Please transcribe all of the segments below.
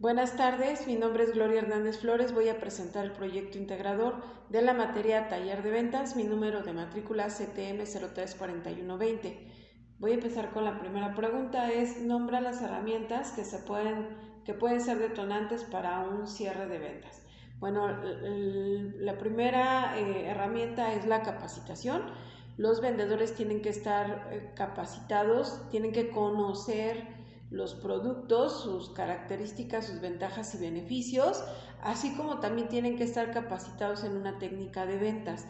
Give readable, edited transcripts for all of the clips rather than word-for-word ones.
Buenas tardes, mi nombre es Gloria Hernández Flores, voy a presentar el proyecto integrador de la materia Taller de Ventas, mi número de matrícula CTM 034120. Voy a empezar con la primera pregunta, nombra las herramientas que pueden ser detonantes para un cierre de ventas. Bueno, la primera herramienta es la capacitación. Los vendedores tienen que estar capacitados, tienen que conocer los productos, sus características, sus ventajas y beneficios, así como también tienen que estar capacitados en una técnica de ventas,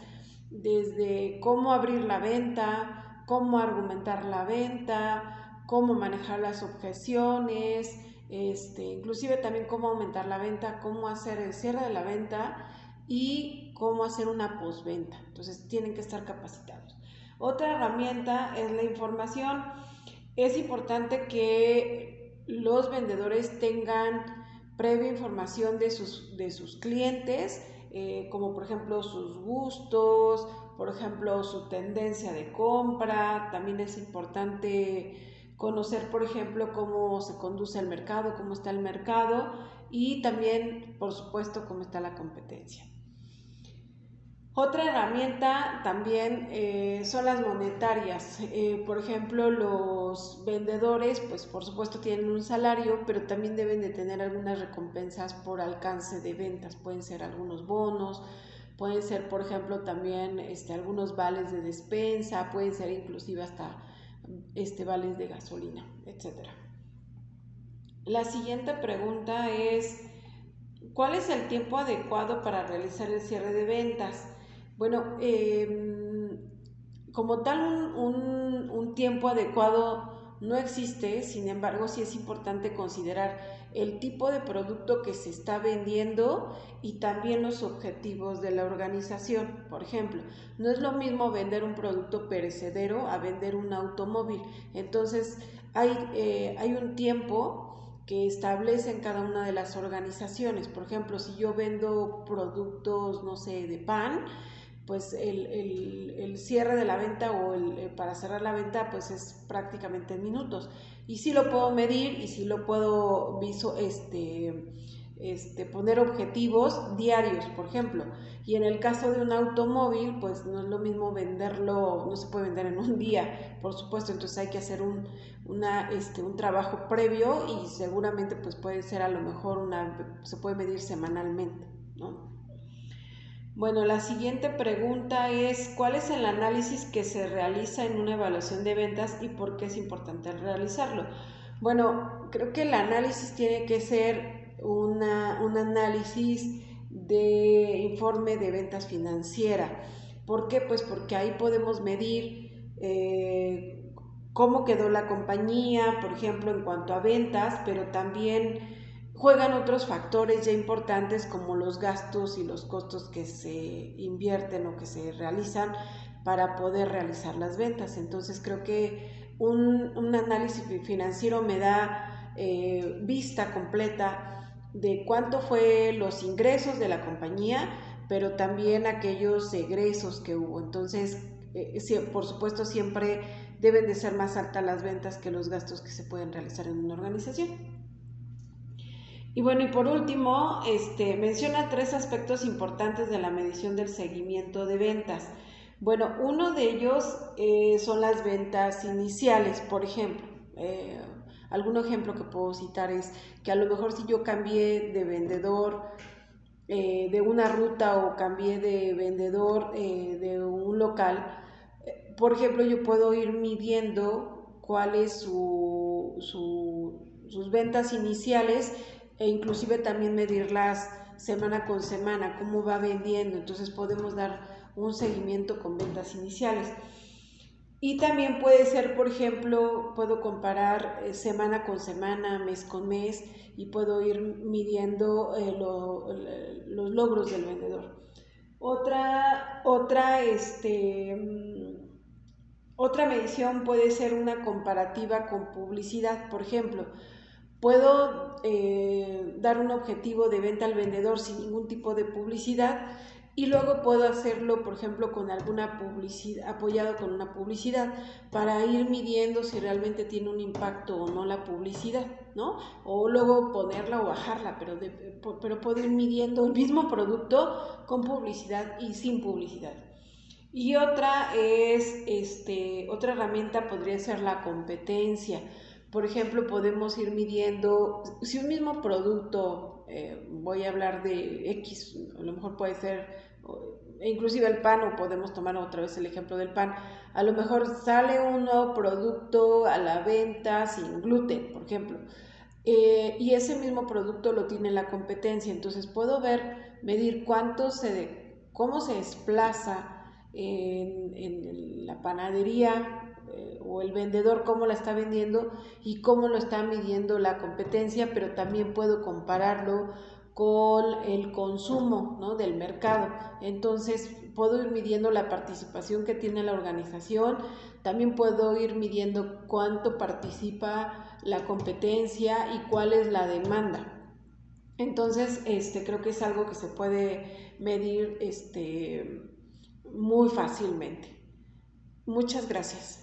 desde cómo abrir la venta, cómo argumentar la venta, cómo manejar las objeciones, inclusive también cómo aumentar la venta, cómo hacer el cierre de la venta y cómo hacer una postventa. Entonces tienen que estar capacitados. Otra herramienta es la información. Es importante que los vendedores tengan previa información de sus clientes, como por ejemplo sus gustos, por ejemplo su tendencia de compra. También es importante conocer, por ejemplo, cómo se conduce el mercado, cómo está el mercado y también, por supuesto, cómo está la competencia. Otra herramienta también son las monetarias. Por ejemplo, los vendedores, pues por supuesto tienen un salario, pero también deben de tener algunas recompensas por alcance de ventas. Pueden ser algunos bonos, pueden ser, por ejemplo, también algunos vales de despensa, pueden ser inclusive hasta vales de gasolina, etcétera. La siguiente pregunta es, ¿cuál es el tiempo adecuado para realizar el cierre de ventas? Bueno, como tal un tiempo adecuado no existe, sin embargo sí es importante considerar el tipo de producto que se está vendiendo y también los objetivos de la organización. Por ejemplo, no es lo mismo vender un producto perecedero a vender un automóvil. Entonces hay un tiempo que establecen cada una de las organizaciones. Por ejemplo, si yo vendo productos, no sé, de pan, pues el cierre de la venta o para cerrar la venta pues es prácticamente en minutos. Y sí lo puedo medir y sí lo puedo poner objetivos diarios, por ejemplo. Y en el caso de un automóvil, pues no es lo mismo venderlo, no se puede vender en un día, por supuesto. Entonces hay que hacer un trabajo previo y seguramente pues puede ser a lo mejor se puede medir semanalmente, ¿no? Bueno, la siguiente pregunta es, ¿cuál es el análisis que se realiza en una evaluación de ventas y por qué es importante realizarlo? Bueno, creo que el análisis tiene que ser un análisis de informe de ventas financiera. ¿Por qué? Pues porque ahí podemos medir cómo quedó la compañía, por ejemplo, en cuanto a ventas, pero también juegan otros factores ya importantes como los gastos y los costos que se invierten o que se realizan para poder realizar las ventas. Entonces creo que un análisis financiero me da vista completa de cuánto fue los ingresos de la compañía, pero también aquellos egresos que hubo. Entonces, por supuesto, siempre deben de ser más altas las ventas que los gastos que se pueden realizar en una organización. Y bueno, y por último, menciona 3 aspectos importantes de la medición del seguimiento de ventas. Bueno, uno de ellos son las ventas iniciales, por ejemplo. Algún ejemplo que puedo citar es que a lo mejor si yo cambié de vendedor de una ruta o cambié de vendedor de un local, por ejemplo, yo puedo ir midiendo cuál es sus ventas iniciales e inclusive también medirlas semana con semana, cómo va vendiendo. Entonces podemos dar un seguimiento con ventas iniciales. Y también puede ser, por ejemplo, puedo comparar semana con semana, mes con mes y puedo ir midiendo los logros del vendedor. Otra medición puede ser una comparativa con publicidad. Por ejemplo, puedo dar un objetivo de venta al vendedor sin ningún tipo de publicidad y luego puedo hacerlo, por ejemplo, con alguna publicidad, apoyado con una publicidad, para ir midiendo si realmente tiene un impacto o no la publicidad, ¿no? O luego ponerla o bajarla, pero puedo ir midiendo el mismo producto con publicidad y sin publicidad. Y otra otra herramienta podría ser la competencia. Por ejemplo, podemos ir midiendo si un mismo producto, voy a hablar de X, a lo mejor puede ser, inclusive el pan, o podemos tomar otra vez el ejemplo del pan. A lo mejor sale un nuevo producto a la venta sin gluten, por ejemplo, y ese mismo producto lo tiene la competencia. Entonces puedo medir cómo se desplaza en la panadería, o el vendedor, cómo la está vendiendo y cómo lo está midiendo la competencia, pero también puedo compararlo con el consumo, ¿no?, del mercado. Entonces puedo ir midiendo la participación que tiene la organización, también puedo ir midiendo cuánto participa la competencia y cuál es la demanda. Entonces, creo que es algo que se puede medir muy fácilmente. Muchas gracias.